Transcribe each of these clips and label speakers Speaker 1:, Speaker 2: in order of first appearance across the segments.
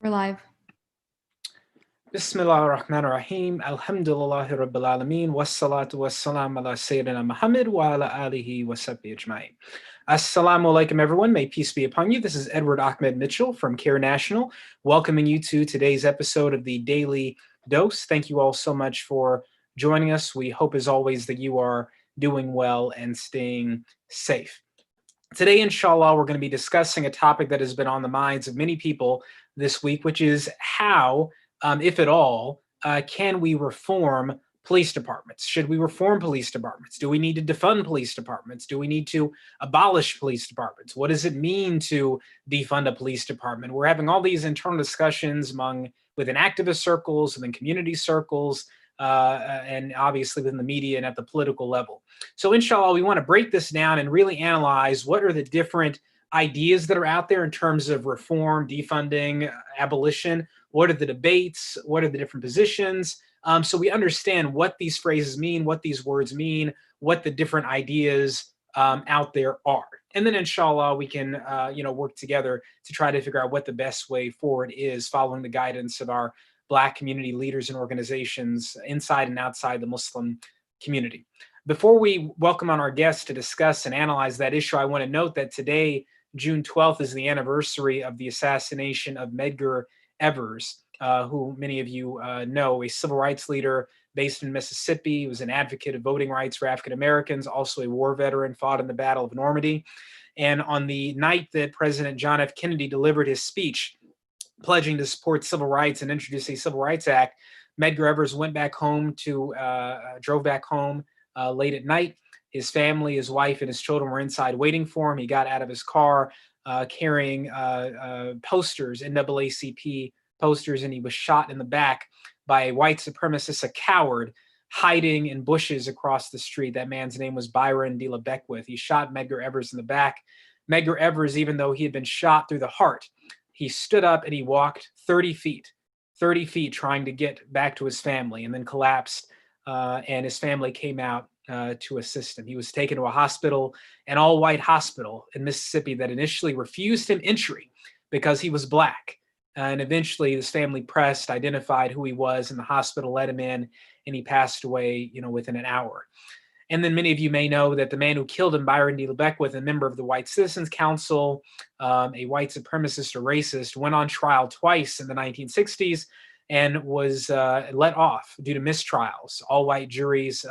Speaker 1: We're live.
Speaker 2: Bismillah ar-Rahman ar-Rahim. Alhamdulillahi Rabbil Alameen. Wassalatu wassalam ala Sayyidina Muhammad wa ala alihi wa sahbihi ajma'in. Assalamu alaikum, everyone. May peace be upon you. This is Edward Ahmed Mitchell from CARE National, welcoming you to today's episode of the Daily Dose. Thank you all so much for joining us. We hope, as always, that you are doing well and staying safe. Today, inshallah, we're going to be discussing a topic that has been on the minds of many people this week, which is how, if at all, can we reform police departments? Should we reform police departments? Do we need to defund police departments? Do we need to abolish police departments? What does it mean to defund a police department? We're having all these internal discussions within activist circles, within community circles, and obviously within the media and at the political level. So inshallah, we want to break this down and really analyze what are the different ideas that are out there in terms of reform, defunding, abolition. What are the debates? What are the different positions? So we understand what these phrases mean, what these words mean, what the different ideas out there are. And then inshallah, we can work together to try to figure out what the best way forward is, following the guidance of our Black community leaders and organizations inside and outside the Muslim community. Before we welcome on our guests to discuss and analyze that issue, I want to note that today, June 12th, is the anniversary of the assassination of Medgar Evers, who many of you know, a civil rights leader based in Mississippi. He was an advocate of voting rights for African Americans, also a war veteran, fought in the Battle of Normandy. And on the night that President John F. Kennedy delivered his speech, pledging to support civil rights and introduce a Civil Rights Act, Medgar Evers drove back home late at night. His family, his wife, and his children were inside waiting for him. He got out of his car carrying posters, NAACP posters, and he was shot in the back by a white supremacist, a coward, hiding in bushes across the street. That man's name was Byron De La Beckwith. He shot Medgar Evers in the back. Medgar Evers, even though he had been shot through the heart, he stood up and he walked 30 feet trying to get back to his family, and then collapsed, and his family came out to assist him. He was taken to a hospital, an all-white hospital in Mississippi that initially refused him entry because he was Black. And eventually his family pressed, identified who he was, and the hospital let him in, and he passed away, within an hour. And then many of you may know that the man who killed him, Byron De La Beckwith, a member of the White Citizens Council, a white supremacist or racist, went on trial twice in the 1960s and was let off due to mistrials. All white juries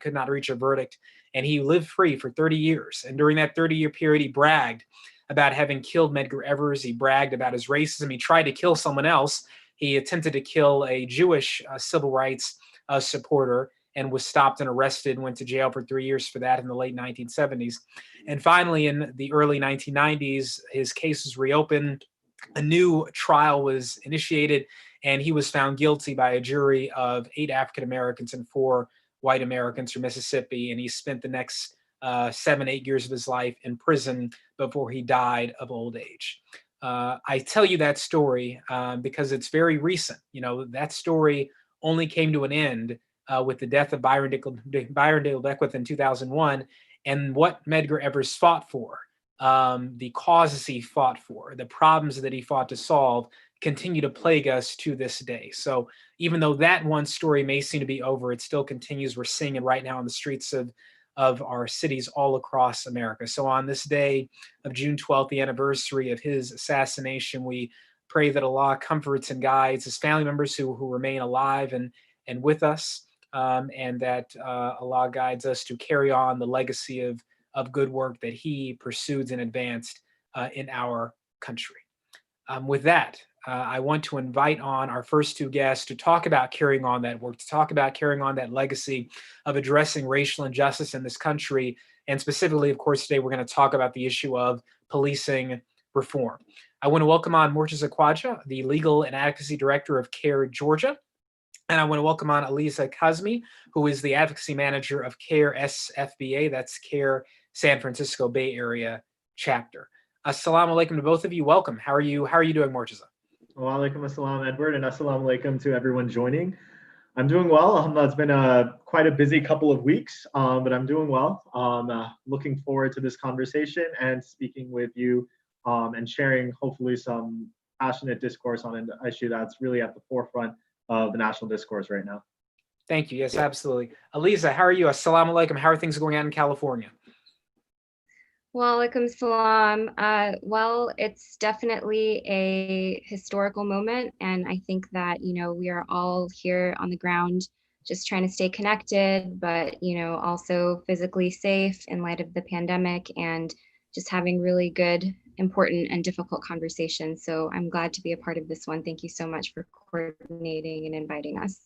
Speaker 2: could not reach a verdict, and he lived free for 30 years. And during that 30-year period, he bragged about having killed Medgar Evers. He bragged about his racism. He tried to kill someone else. He attempted to kill a Jewish civil rights supporter, and was stopped and arrested and went to jail for 3 years for that in the late 1970s. And finally, in the early 1990s, his case was reopened. A new trial was initiated, and he was found guilty by a jury of 8 African Americans and 4 white Americans from Mississippi. And he spent the next 7-8 years of his life in prison before he died of old age. I tell you that story because it's very recent. That story only came to an end with the death of Byron De La Beckwith in 2001, and what Medgar Evers fought for, the causes he fought for, the problems that he fought to solve, continue to plague us to this day. So even though that one story may seem to be over, it still continues. We're seeing it right now on the streets of our cities all across America. So on this day of June 12th, the anniversary of his assassination, we pray that Allah comforts and guides his family members who remain alive and with us. And that Allah guides us to carry on the legacy of good work that he pursued and advanced in our country. With that, I want to invite on our first 2 guests to talk about carrying on that work, to talk about carrying on that legacy of addressing racial injustice in this country. And specifically, of course, today we're going to talk about the issue of policing reform. I want to welcome on Mortaza Khwaja, the Legal and Advocacy Director of CARE Georgia. And I want to welcome on Aliza Kazmi, who is the Advocacy Manager of CARE SFBA, that's CARE San Francisco Bay Area Chapter. Assalamu alaikum to both of you. Welcome. How are you doing, Mortaza?
Speaker 3: Wa alaikum assalam, Edward, and assalamu alaikum to everyone joining. I'm doing well. It's been quite a busy couple of weeks, but I'm doing well. Looking forward to this conversation and speaking with you and sharing hopefully some passionate discourse on an issue that's really at the forefront of the national discourse right now.
Speaker 2: Thank you. Yes, absolutely. Aliza, how are you? Assalamu alaikum. How are things going on in California?
Speaker 1: Walaikum salam. Well, it's definitely a historical moment. And I think that, we are all here on the ground just trying to stay connected, but, also physically safe in light of the pandemic and just having really good, important, and difficult conversations. So I'm glad to be a part of this one. Thank you so much for coordinating and inviting us.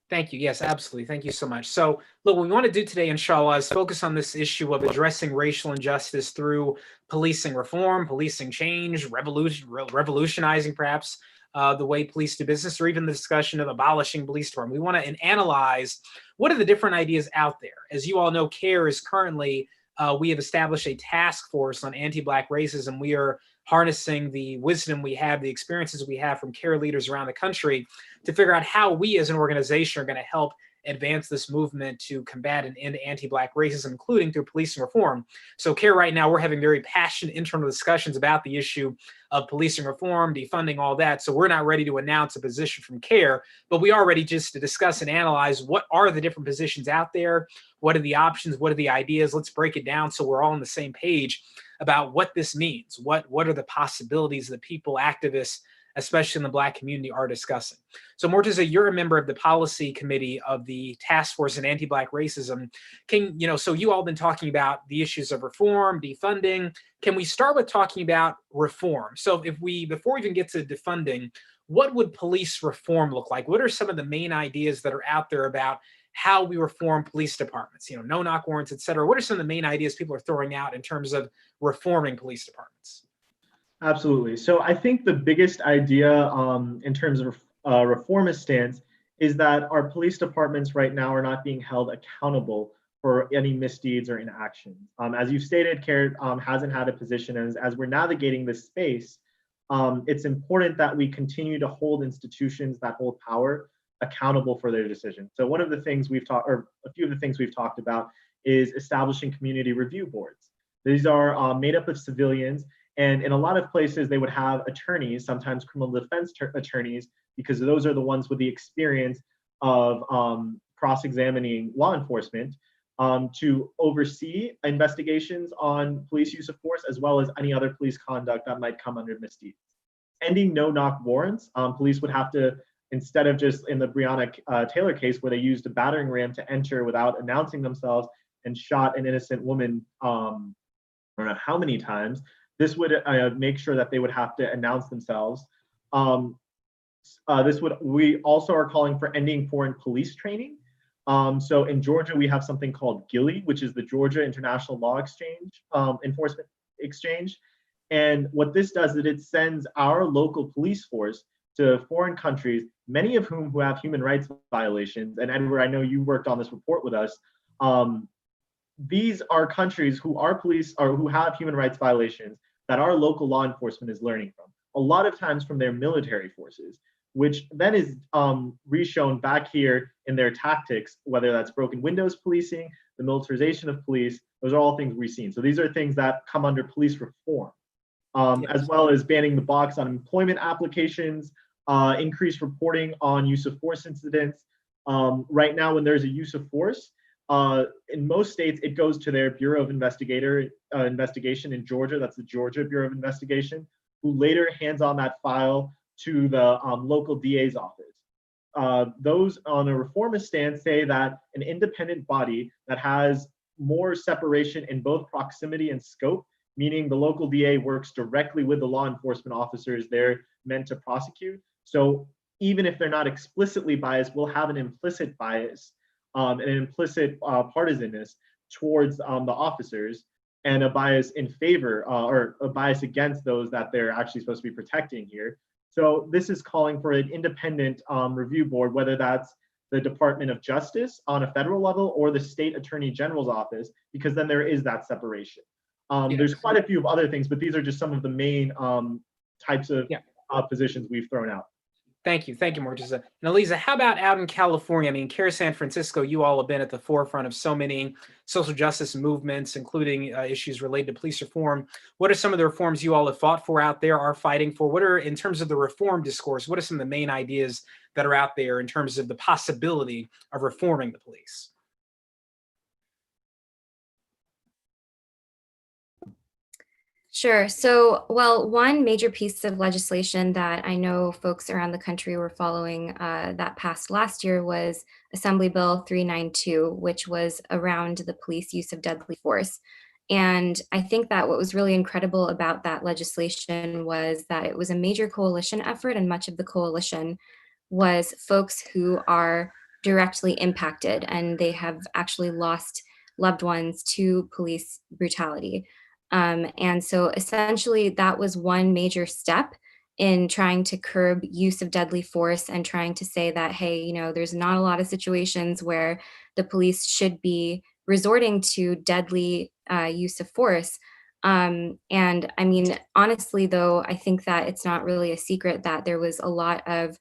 Speaker 2: Thank you. Yes, absolutely. Thank you so much. So, look, what we want to do today, inshallah, is focus on this issue of addressing racial injustice through policing reform, policing change, revolutionizing perhaps the way police do business, or even the discussion of abolishing police reform. We want to analyze what are the different ideas out there. As you all know, CARE is currently, we have established a task force on anti-Black racism. We are harnessing the wisdom we have, the experiences we have from CARE leaders around the country to figure out how we as an organization are going to help advance this movement to combat and end anti-Black racism, including through policing reform. So CARE right now, we're having very passionate internal discussions about the issue of policing reform, defunding, all that. So we're not ready to announce a position from CARE, but we are ready just to discuss and analyze what are the different positions out there, what are the options, what are the ideas. Let's break it down so we're all on the same page about what this means. What are the possibilities that people, activists, especially in the Black community, are discussing. So Mortaza, you're a member of the policy committee of the task force on anti-Black racism. So you all been talking about the issues of reform, defunding. Can we start with talking about reform? So before we even get to defunding, what would police reform look like? What are some of the main ideas that are out there about how we reform police departments? No-knock warrants, et cetera. What are some of the main ideas people are throwing out in terms of reforming police departments?
Speaker 3: Absolutely. So I think the biggest idea in terms of reformist stance is that our police departments right now are not being held accountable for any misdeeds or inactions. As you stated, CARE hasn't had a position, as we're navigating this space, it's important that we continue to hold institutions that hold power accountable for their decisions. So one of the things we've talked, or a few of the things we've talked about, is establishing community review boards. These are made up of civilians, and in a lot of places they would have attorneys, sometimes criminal defense attorneys, because those are the ones with the experience of cross-examining law enforcement to oversee investigations on police use of force, as well as any other police conduct that might come under misdeeds. Ending no-knock warrants, police would have to, instead of just in the Breonna Taylor case where they used a battering ram to enter without announcing themselves and shot an innocent woman, I don't know how many times, this would make sure that they would have to announce themselves. We also are calling for ending foreign police training. So in Georgia, we have something called GILEE, which is the Georgia International Law Exchange, Enforcement Exchange. And what this does is it sends our local police force to foreign countries, many of whom who have human rights violations. And Edward, I know you worked on this report with us. These are countries who are police or who have human rights violations that our local law enforcement is learning from, a lot of times from their military forces, which then is reshown back here in their tactics, whether that's broken windows policing, the militarization of police. Those are all things we've seen. So these are things that come under police reform, as well as banning the box on employment applications, increased reporting on use of force incidents. Right now, when there's a use of force, in most states, it goes to their Bureau of Investigation. In Georgia, that's the Georgia Bureau of Investigation, who later hands on that file to the local DA's office. Those on a reformist stance say that an independent body that has more separation in both proximity and scope, meaning the local DA works directly with the law enforcement officers they're meant to prosecute. So even if they're not explicitly biased, we'll have an implicit bias, an implicit partisanness towards the officers, and a bias in favor or a bias against those that they're actually supposed to be protecting here. So this is calling for an independent review board, whether that's the Department of Justice on a federal level or the state attorney general's office, because then there is that separation. There's quite a few other things, but these are just some of the main types of positions we've thrown out.
Speaker 2: Thank you, Mortiza. And Eliza, how about out in California? I mean, Care San Francisco, you all have been at the forefront of so many social justice movements, including issues related to police reform. What are some of the reforms you all have fought for out there, are fighting for? What are, in terms of the reform discourse, what are some of the main ideas that are out there in terms of the possibility of reforming the police?
Speaker 1: Sure. So, well, one major piece of legislation that I know folks around the country were following that passed last year was Assembly Bill 392, which was around the police use of deadly force. And I think that what was really incredible about that legislation was that it was a major coalition effort, and much of the coalition was folks who are directly impacted and they have actually lost loved ones to police brutality. And so essentially, that was one major step in trying to curb use of deadly force and trying to say that, hey, there's not a lot of situations where the police should be resorting to deadly use of force. And I mean, honestly, though, I think that it's not really a secret that there was a lot of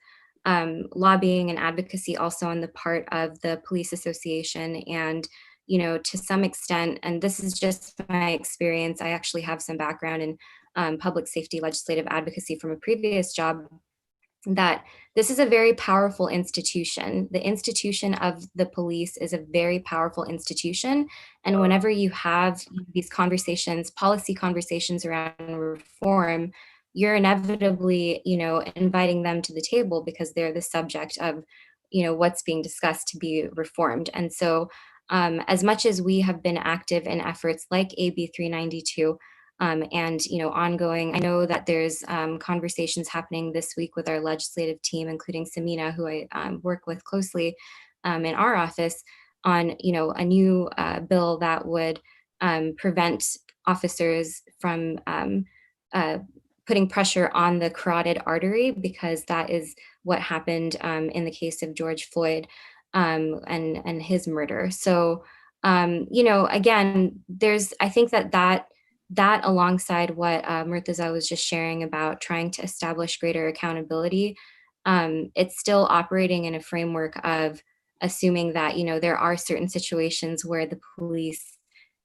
Speaker 1: lobbying and advocacy also on the part of the police association. And to some extent, and this is just my experience, I actually have some background in public safety legislative advocacy from a previous job, that this is a very powerful institution. The institution of the police is a very powerful institution. And whenever you have these conversations, policy conversations around reform, you're inevitably, inviting them to the table because they're the subject of, what's being discussed to be reformed. And so as much as we have been active in efforts like AB 392 and ongoing, I know that there's conversations happening this week with our legislative team, including Samina, who I work with closely in our office, on a new bill that would prevent officers from putting pressure on the carotid artery, because that is what happened in the case of George Floyd and his murder. So, again, I think that alongside what Murtaza was just sharing about trying to establish greater accountability, it's still operating in a framework of assuming that, there are certain situations where the police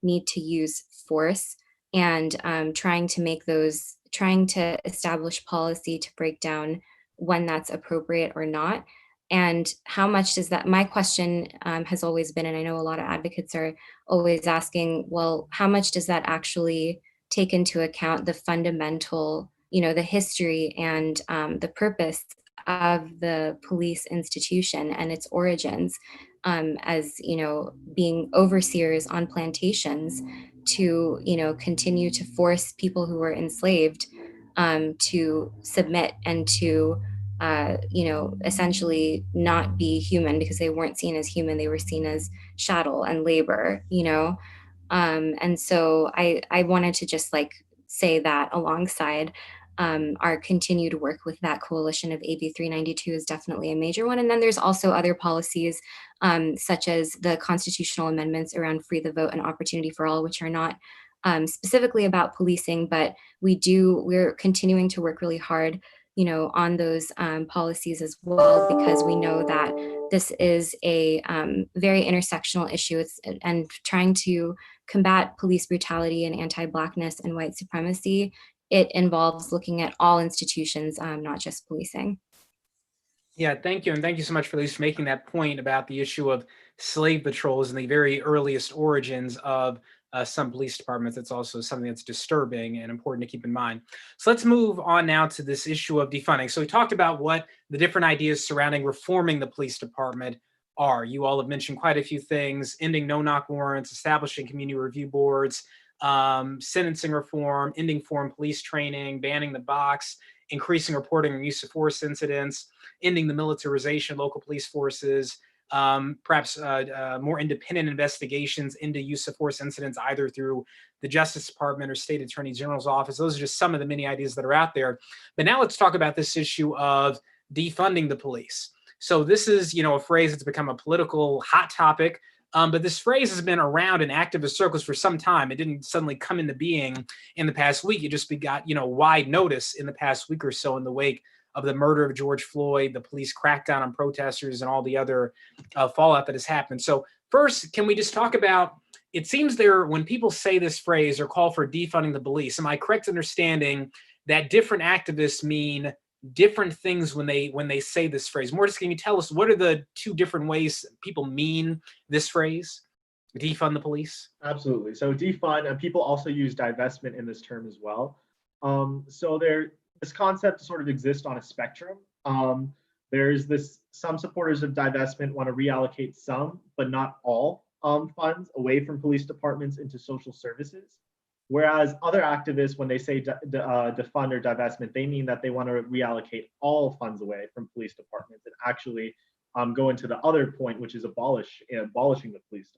Speaker 1: need to use force, and trying to establish policy to break down when that's appropriate or not. And how much does that, my question has always been, and I know a lot of advocates are always asking, well, how much does that actually take into account the fundamental, the history and the purpose of the police institution and its origins as, being overseers on plantations to, continue to force people who were enslaved to submit and to essentially not be human, because they weren't seen as human, they were seen as chattel and labor, and so I wanted to just say that alongside our continued work with that coalition of AB 392 is definitely a major one. And then there's also other policies such as the constitutional amendments around free the vote and opportunity for all, which are not specifically about policing, but we're continuing to work really hard on those policies as well, because we know that this is a very intersectional issue. And trying to combat police brutality and anti-Blackness and white supremacy, it involves looking at all institutions, not just policing.
Speaker 2: Yeah, thank you. And thank you so much for at least making that point about the issue of slave patrols and the very earliest origins of some police departments. It's also something that's disturbing and important to keep in mind. So let's move on now to this issue of defunding. So we talked about what the different ideas surrounding reforming the police department are. You all have mentioned quite a few things: ending no-knock warrants, establishing community review boards, sentencing reform, ending foreign police training, banning the box, increasing reporting and use of force incidents, ending the militarization of local police forces, perhaps more independent investigations into use of force incidents, either through the Justice Department or State Attorney General's office. Those are just some of the many ideas that are out there. But now let's talk about this issue of defunding the police. So this is, a phrase that's become a political hot topic. But this phrase has been around in activist circles for some time. It didn't suddenly come into being in the past week. It just got, wide notice in the past week or so in the wake of the murder of George Floyd, the police crackdown on protesters, and all the other fallout that has happened. So first, can we just talk about, it seems there, when people say this phrase or call for defunding the police, am I correct in understanding that different activists mean different things when they say this phrase? Mortis, can you tell us what are the two different ways people mean this phrase, defund the police?
Speaker 3: Absolutely. So defund, and people also use divestment in this term as well. So this concept sort of exists on a spectrum. There's some supporters of divestment want to reallocate some, but not all funds away from police departments into social services. Whereas other activists, when they say defund or divestment, they mean that they want to reallocate all funds away from police departments and actually go into the other point, which is abolishing the police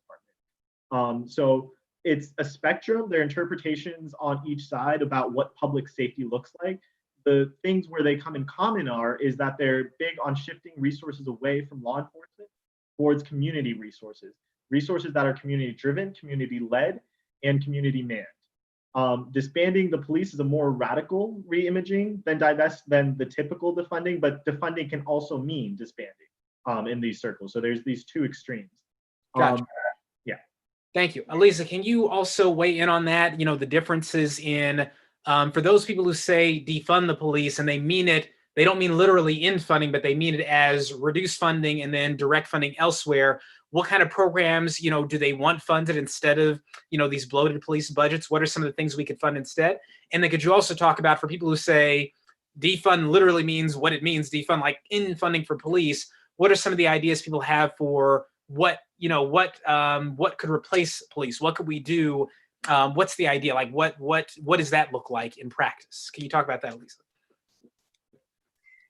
Speaker 3: department. So it's a spectrum. There are interpretations on each side about what public safety looks like. The things where they come in common is that they're big on shifting resources away from law enforcement towards community resources that are community driven, community led, and community manned. Disbanding the police is a more radical reimaging than the typical defunding, but defunding can also mean disbanding in these circles. So there's these two extremes.
Speaker 2: Gotcha.
Speaker 3: Yeah.
Speaker 2: Thank you. Elisa, can you also weigh in on that? You know, the differences in, for those people who say defund the police and they mean it, they don't mean literally in funding, but they mean it as reduced funding and then direct funding elsewhere. What kind of programs, you know, do they want funded instead of, you know, these bloated police budgets? What are some of the things we could fund instead? And then could you also talk about, for people who say defund literally means what it means, defund like in funding for police, what are some of the ideas people have for what could replace police? What could we do? What's the idea? Like what does that look like in practice? Can you talk about that, Lisa?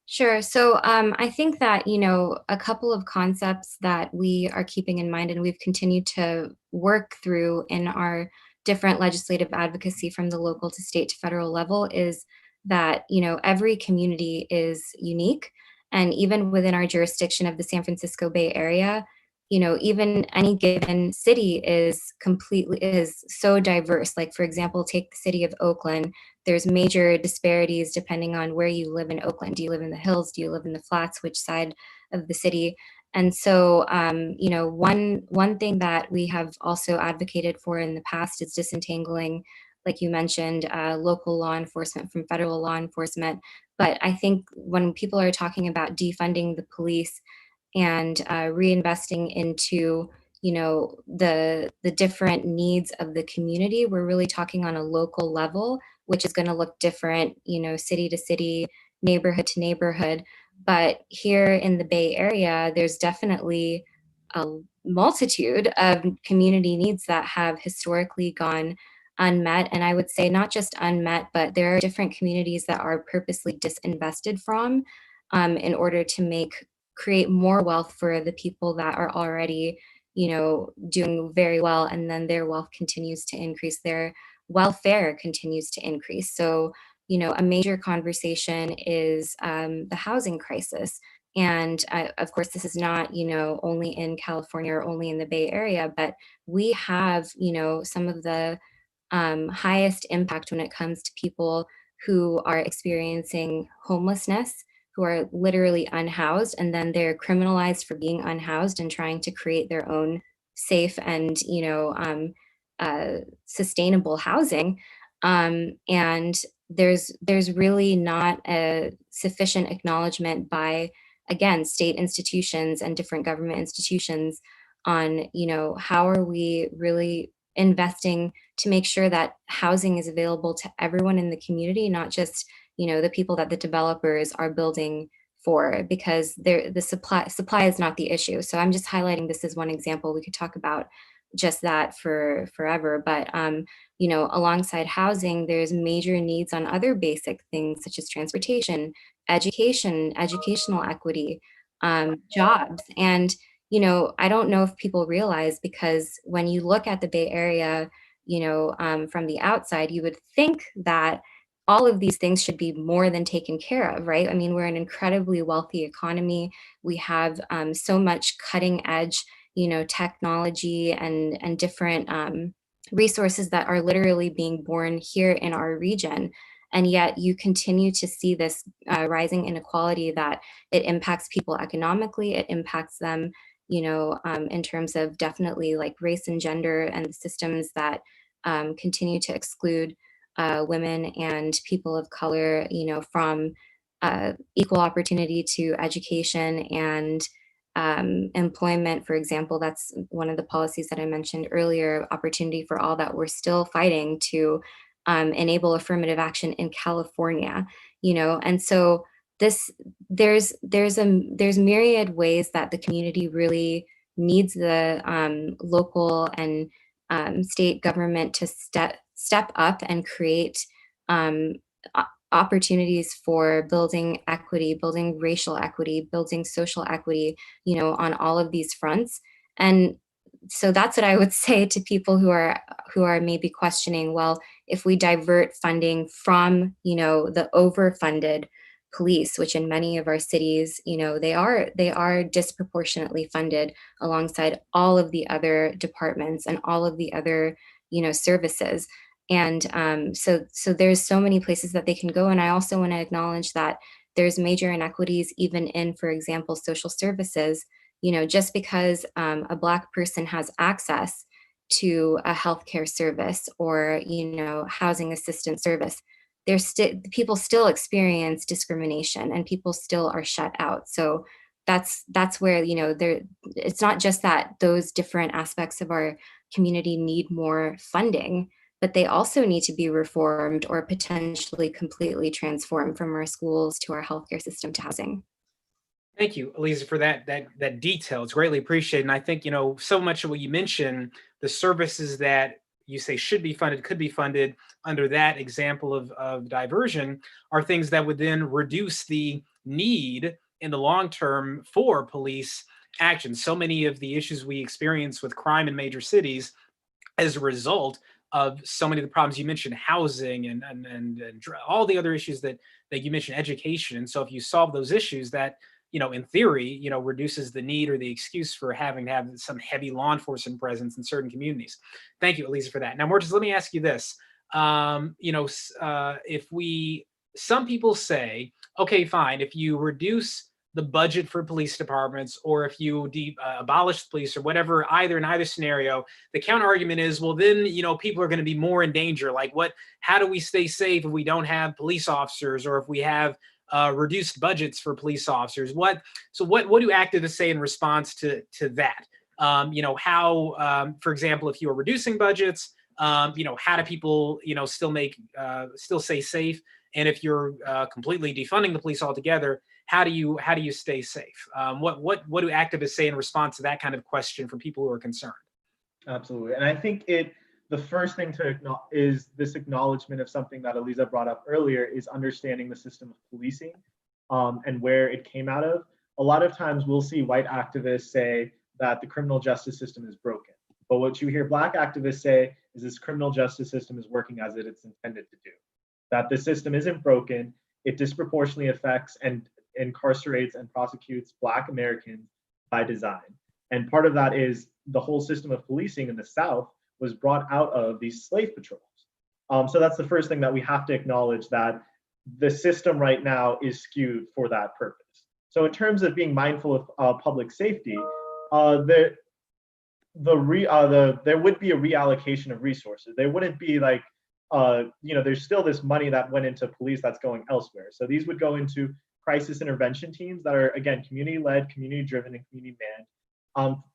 Speaker 1: Sure. So I think that, you know, a couple of concepts that we are keeping in mind and we've continued to work through in our different legislative advocacy from the local to state to federal level is that, you know, every community is unique. And even within our jurisdiction of the San Francisco Bay Area, you know, even any given city is so diverse. Like, for example, take the city of Oakland. There's major disparities depending on where you live in Oakland. Do you live in the hills? Do you live in the flats? Which side of the city? And so, you know, one thing that we have also advocated for in the past is disentangling, like you mentioned, local law enforcement from federal law enforcement. But I think when people are talking about defunding the police and reinvesting into, you know, the different needs of the community, we're really talking on a local level, which is going to look different, you know, city to city, neighborhood to neighborhood. But here in the Bay Area, there's definitely a multitude of community needs that have historically gone unmet. And I would say not just unmet, but there are different communities that are purposely disinvested from in order to create more wealth for the people that are already, you know, doing very well. And then their wealth continues to increase, their welfare continues to increase. So, you know, a major conversation is the housing crisis. And of course, this is not, you know, only in California or only in the Bay Area, but we have, you know, some of the highest impact when it comes to people who are experiencing homelessness, who are literally unhoused, and then they're criminalized for being unhoused and trying to create their own safe and, you know, sustainable housing. And there's really not a sufficient acknowledgement by, again, state institutions and different government institutions on, you know, how are we really investing to make sure that housing is available to everyone in the community, not just, you know, the people that the developers are building for, because the supply is not the issue. So I'm just highlighting this as one example. We could talk about just that for forever, but you know, alongside housing, there's major needs on other basic things such as transportation, education, educational equity, jobs. And you know, I don't know if people realize, because when you look at the Bay Area, you know, from the outside, you would think that all of these things should be more than taken care of, right? I mean, we're an incredibly wealthy economy. We have so much cutting edge, you know, technology and different resources that are literally being born here in our region. And yet you continue to see this rising inequality that it impacts people economically, it impacts them, in terms of definitely like race and gender and the systems that continue to exclude women and people of color, from equal opportunity to education and employment, for example. That's one of the policies that I mentioned earlier, opportunity for all, that we're still fighting to enable affirmative action in California, and so this there's myriad ways that the community really needs the local and state government to step up and create opportunities for building equity, building racial equity, building social equity, on all of these fronts. And so that's what I would say to people who are maybe questioning, well, if we divert funding from, the overfunded police, which in many of our cities, they are disproportionately funded alongside all of the other departments and all of the other, services. And so there's so many places that they can go. And I also want to acknowledge that there's major inequities even in, for example, social services. Just because a Black person has access to a healthcare service or, housing assistance service, people still experience discrimination and people still are shut out. So that's where, it's not just that those different aspects of our community need more funding, but they also need to be reformed or potentially completely transformed, from our schools to our healthcare system to housing.
Speaker 2: Thank you, Elisa, for that detail. It's greatly appreciated. And I think, so much of what you mentioned, the services that you say should be funded, could be funded under that example of diversion, are things that would then reduce the need in the long term for police action. So many of the issues we experience with crime in major cities as a result of so many of the problems you mentioned, housing and all the other issues that you mentioned, education. And so if you solve those issues, that, in theory, reduces the need or the excuse for having to have some heavy law enforcement presence in certain communities. Thank you, Elisa, for that. Now, Mortis, let me ask you this. Some people say, okay, fine, if you reduce the budget for police departments, or if you abolish the police, or whatever, in either scenario, the counter argument is, well, then, people are going to be more in danger. Like, how do we stay safe if we don't have police officers, or if we have reduced budgets for police officers? What do activists say in response to that? For example, if you are reducing budgets, how do people, still stay safe? And if you're completely defunding the police altogether, how do you stay safe? What do activists say in response to that kind of question from people who are concerned?
Speaker 3: Absolutely. And I think the first thing to acknowledge is this acknowledgement of something that Eliza brought up earlier, is understanding the system of policing and where it came out of. A lot of times we'll see white activists say that the criminal justice system is broken. But what you hear Black activists say is this criminal justice system is working as it's intended to do. That the system isn't broken, it disproportionately affects and incarcerates and prosecutes Black Americans by design. And part of that is the whole system of policing in the South was brought out of these slave patrols. So that's the first thing that we have to acknowledge, that the system right now is skewed for that purpose. So in terms of being mindful of public safety, there would be a reallocation of resources. There wouldn't be like, there's still this money that went into police that's going elsewhere. So these would go into crisis intervention teams that are, again, community-led, community-driven, and community-manned.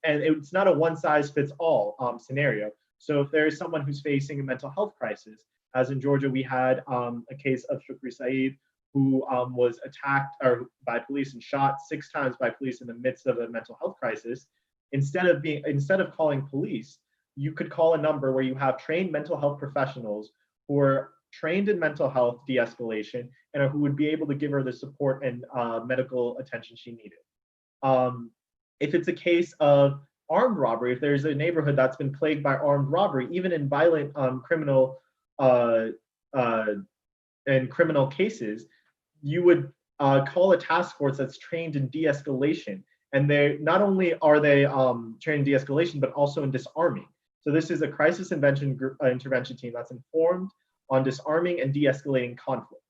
Speaker 3: And it's not a one-size-fits-all scenario. So if there is someone who's facing a mental health crisis, as in Georgia, we had a case of Shukri Saeed, who was attacked by police and shot 6 times by police in the midst of a mental health crisis. Instead of calling police, you could call a number where you have trained mental health professionals who are trained in mental health de-escalation and who would be able to give her the support and medical attention she needed. If it's a case of armed robbery, if there's a neighborhood that's been plagued by armed robbery, even in violent criminal cases, you would call a task force that's trained in de-escalation. And they not only are they trained in de-escalation, but also in disarming. So this is a crisis intervention team that's informed on disarming and de-escalating conflicts.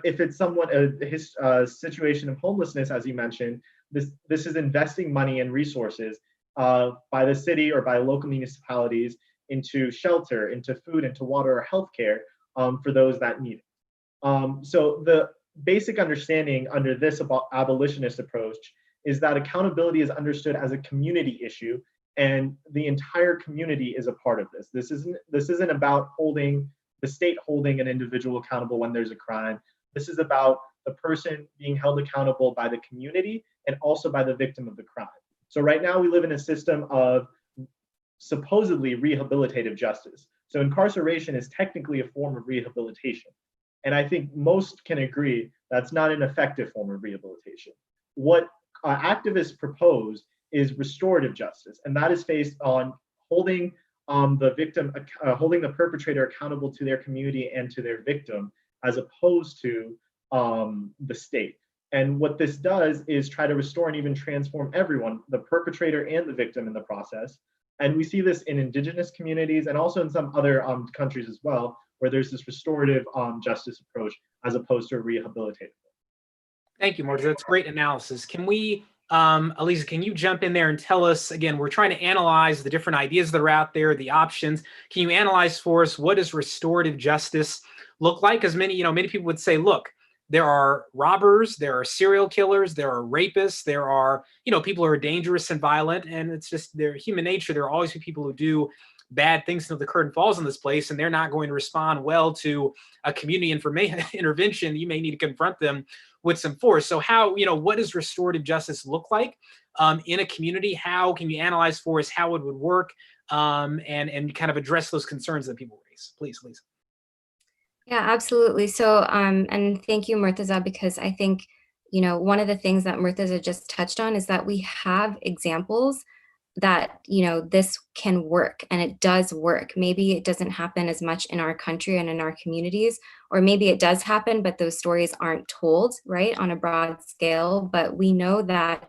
Speaker 3: If it's someone, a situation of homelessness, as you mentioned, this is investing money and resources by the city or by local municipalities into shelter, into food, into water or healthcare for those that need it. So the basic understanding under this abolitionist approach is that accountability is understood as a community issue, and the entire community is a part of this. This isn't about the state holding an individual accountable when there's a crime. This is about the person being held accountable by the community and also by the victim of the crime. So right now we live in a system of supposedly rehabilitative justice. So incarceration is technically a form of rehabilitation. And I think most can agree that's not an effective form of rehabilitation. What activists propose is restorative justice, and that is based on holding the victim, holding the perpetrator accountable to their community and to their victim, as opposed to the state. And what this does is try to restore and even transform everyone, the perpetrator and the victim in the process. And we see this in indigenous communities and also in some other countries as well, where there's this restorative justice approach as opposed to a rehabilitative.
Speaker 2: Thank you, Marta. That's great analysis. Can we, Elisa, can you jump in there and tell us, again, we're trying to analyze the different ideas that are out there, the options. Can you analyze for us, what does restorative justice look like? Because many people would say, look, there are robbers, there are serial killers, there are rapists, there are, people who are dangerous and violent, and it's just their human nature. There are always people who do bad things until the curtain falls in this place, and they're not going to respond well to a community intervention. You may need to confront them with some force. So how, what does restorative justice look like in a community? How can you analyze for us how it would work and kind of address those concerns that people raise? Please, Lisa.
Speaker 1: Yeah, absolutely. So, and thank you, Murtaza, because I think, one of the things that Murtaza just touched on is that we have examples that, this can work, and it does work. Maybe it doesn't happen as much in our country and in our communities, or maybe it does happen, but those stories aren't told, right, on a broad scale. But we know that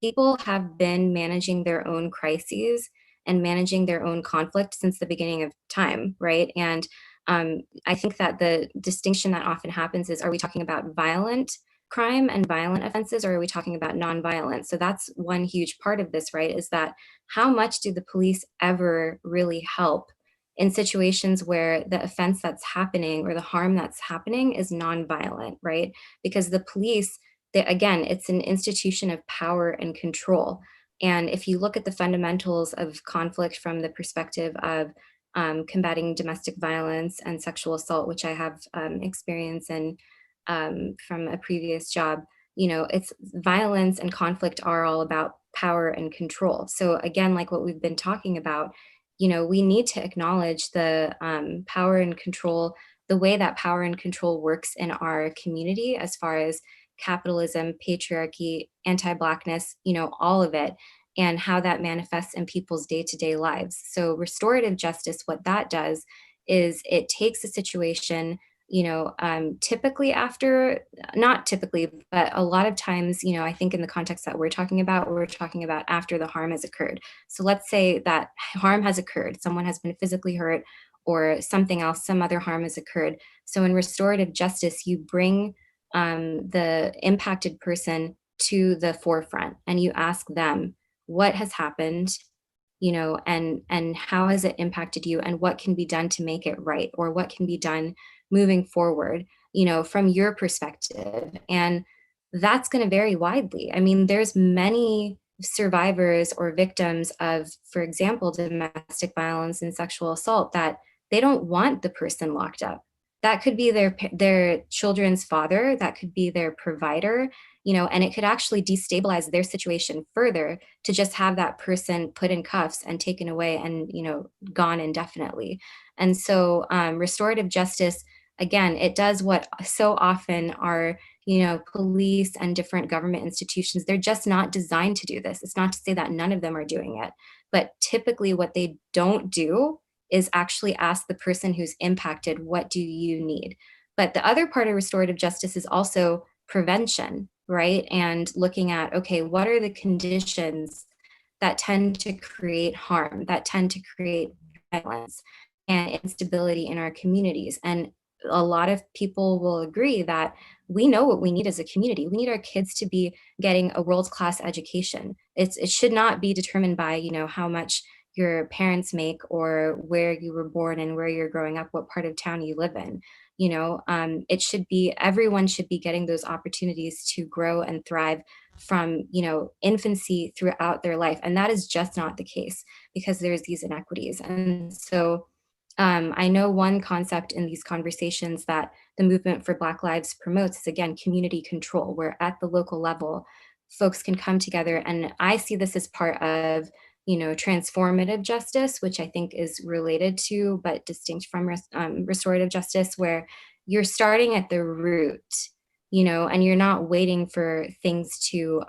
Speaker 1: people have been managing their own crises and managing their own conflict since the beginning of time, right? And I think that the distinction that often happens is, are we talking about violent crime and violent offenses, or are we talking about nonviolent? So that's one huge part of this, right? Is that how much do the police ever really help in situations where the offense that's happening or the harm that's happening is nonviolent, right? Because the police, again, it's an institution of power and control. And if you look at the fundamentals of conflict from the perspective of combating domestic violence and sexual assault, which I have experience in from a previous job, it's violence and conflict are all about power and control. So again, like what we've been talking about, we need to acknowledge the power and control, the way that power and control works in our community as far as capitalism, patriarchy, anti-Blackness, all of it, and how that manifests in people's day-to-day lives. So restorative justice, what that does is it takes a situation, typically after, not typically, but a lot of times, I think in the context that we're talking about after the harm has occurred. So let's say that harm has occurred, someone has been physically hurt or something else, some other harm has occurred. So in restorative justice, you bring the impacted person to the forefront and you ask them, what has happened, and how has it impacted you, and what can be done to make it right, or what can be done moving forward, from your perspective. And that's going to vary widely. I mean, there's many survivors or victims of, for example, domestic violence and sexual assault that they don't want the person locked up. That could be their children's father, that could be their provider, and it could actually destabilize their situation further to just have that person put in cuffs and taken away and, gone indefinitely. And so restorative justice, again, it does what so often our, police and different government institutions, they're just not designed to do this. It's not to say that none of them are doing it, but typically what they don't do is actually ask the person who's impacted, what do you need? But the other part of restorative justice is also prevention, right? And looking at, okay, what are the conditions that tend to create harm, that tend to create violence? instability in our communities. And a lot of people will agree that we know what we need as a community. We need our kids to be getting a world-class education. It should not be determined by, how much your parents make or where you were born and where you're growing up, what part of town you live in. It should be, everyone should be getting those opportunities to grow and thrive from, infancy throughout their life. And that is just not the case because there's these inequities. And so I know one concept in these conversations that the movement for Black Lives promotes is, again, community control, where at the local level, folks can come together. And I see this as part of, transformative justice, which I think is related to, but distinct from restorative justice, where you're starting at the root, and you're not waiting for things to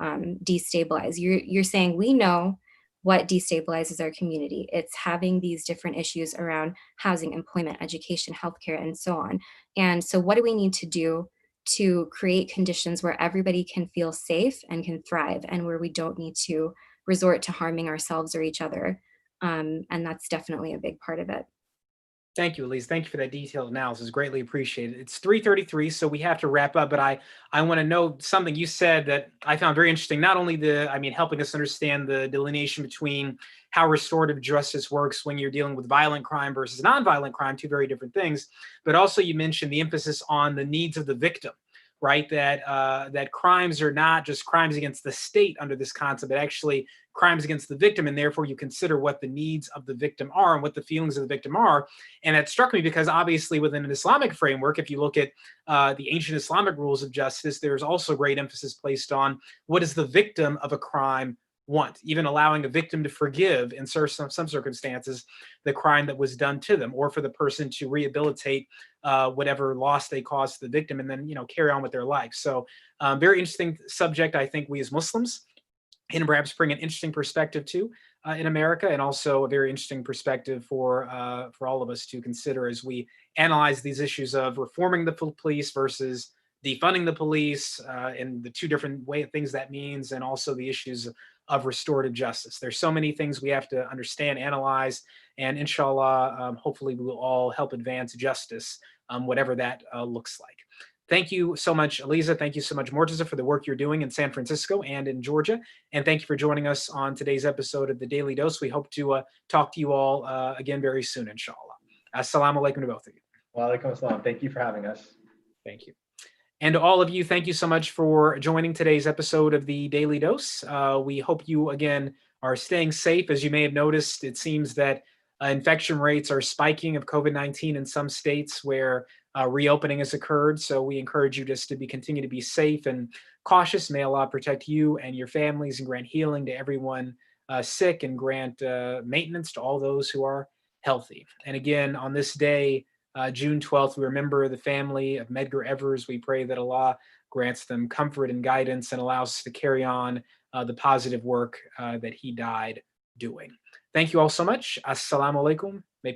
Speaker 1: destabilize. You're saying, we know what destabilizes our community. It's having these different issues around housing, employment, education, healthcare, and so on. And so what do we need to do to create conditions where everybody can feel safe and can thrive, and where we don't need to resort to harming ourselves or each other? And that's definitely a big part of it.
Speaker 2: Thank you, Elise. Thank you for that detailed analysis. Greatly appreciated. It's 3:33, so we have to wrap up, but I want to know something you said that I found very interesting. Not only helping us understand the delineation between how restorative justice works when you're dealing with violent crime versus nonviolent crime, two very different things, but also you mentioned the emphasis on the needs of the victim, right? That crimes are not just crimes against the state under this concept, but actually crimes against the victim, and therefore you consider what the needs of the victim are and what the feelings of the victim are. And it struck me because obviously within an Islamic framework, if you look at the ancient Islamic rules of justice, there's also great emphasis placed on what does the victim of a crime want, even allowing a victim to forgive in some circumstances the crime that was done to them, or for the person to rehabilitate whatever loss they caused to the victim and then carry on with their life. So very interesting subject. I think we as Muslims and perhaps bring an interesting perspective to in America, and also a very interesting perspective for all of us to consider as we analyze these issues of reforming the police versus defunding the police, and the two different things that means, and also the issues of restorative justice. There's so many things we have to understand, analyze, and inshallah, hopefully we will all help advance justice, whatever that looks like. Thank you so much, Eliza. Thank you so much, Mortaza, for the work you're doing in San Francisco and in Georgia. And thank you for joining us on today's episode of the Daily Dose. We hope to talk to you all again very soon, inshallah. Assalamu alaikum to both of you.
Speaker 3: Wa alaikum assalam. Thank you for having us.
Speaker 2: Thank you. And to all of you, thank you so much for joining today's episode of the Daily Dose. We hope you, again, are staying safe. As you may have noticed, it seems that infection rates are spiking of COVID-19 in some states where reopening has occurred. So we encourage you just to continue to be safe and cautious. May Allah protect you and your families and grant healing to everyone sick, and grant maintenance to all those who are healthy. And again, on this day, June 12th, we remember the family of Medgar Evers. We pray that Allah grants them comfort and guidance and allows us to carry on the positive work that he died doing. Thank you all so much. Assalamu alaikum